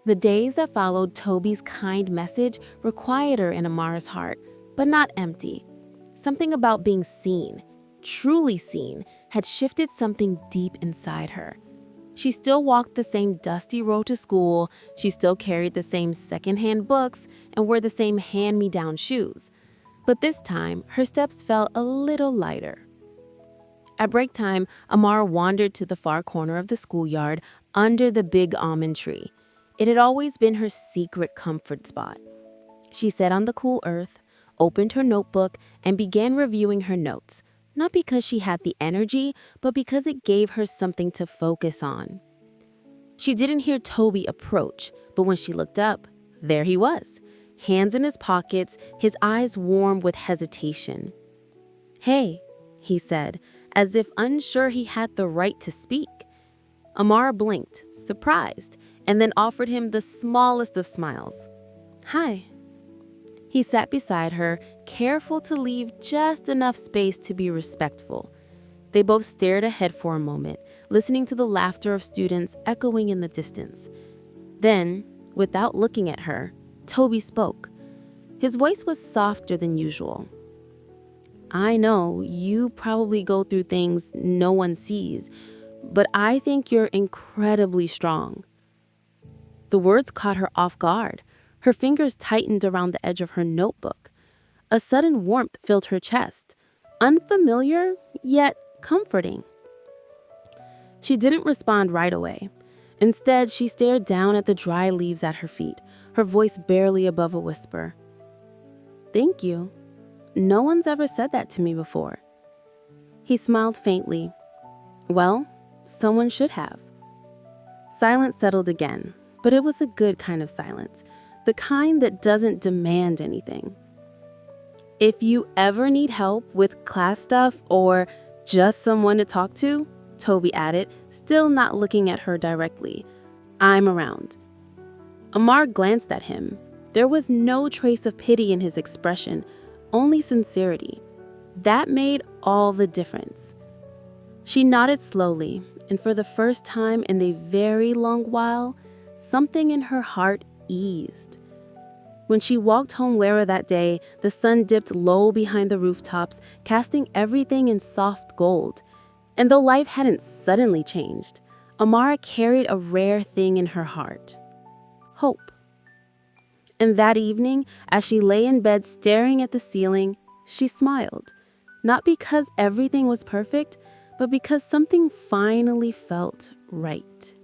The days that followed Toby's kind message were quieter in Amara's heart, but not empty. Something about being seen, truly seen, had shifted something deep inside her. She still walked the same dusty road to school, she still carried the same secondhand books, and wore the same hand-me-down shoes. But this time, her steps felt a little lighter. At break time, Amara wandered to the far corner of the schoolyard under the big almond tree. It had always been her secret comfort spot. She sat on the cool earth, opened her notebook, and began reviewing her notes, not because she had the energy, but because it gave her something to focus on. She didn't hear Toby approach, but when she looked up, there he was, hands in his pockets, his eyes warm with hesitation. "Hey," he said, as if unsure he had the right to speak. Amara blinked, surprised, and then offered him the smallest of smiles. "Hi." He sat beside her, careful to leave just enough space to be respectful. They both stared ahead for a moment, listening to the laughter of students echoing in the distance. Then, without looking at her, Toby spoke. His voice was softer than usual. "I know you probably go through things no one sees, but I think you're incredibly strong." The words caught her off guard. Her fingers tightened around the edge of her notebook. A sudden warmth filled her chest, unfamiliar, yet comforting. She didn't respond right away. Instead, she stared down at the dry leaves at her feet, her voice barely above a whisper. "Thank you. No one's ever said that to me before." He smiled faintly. "Well, someone should have." Silence settled again, but it was a good kind of silence, the kind that doesn't demand anything. "If you ever need help with class stuff or just someone to talk to," Toby added, still not looking at her directly, "I'm around." Amar glanced at him. There was no trace of pity in his expression, only sincerity. That made all the difference. She nodded slowly, and for the first time in a very long while, something in her heart eased. When she walked home Lara that day, the sun dipped low behind the rooftops, casting everything in soft gold. And though life hadn't suddenly changed, Amara carried a rare thing in her heart: hope. And that evening, as she lay in bed staring at the ceiling, she smiled. Not because everything was perfect, but because something finally felt right.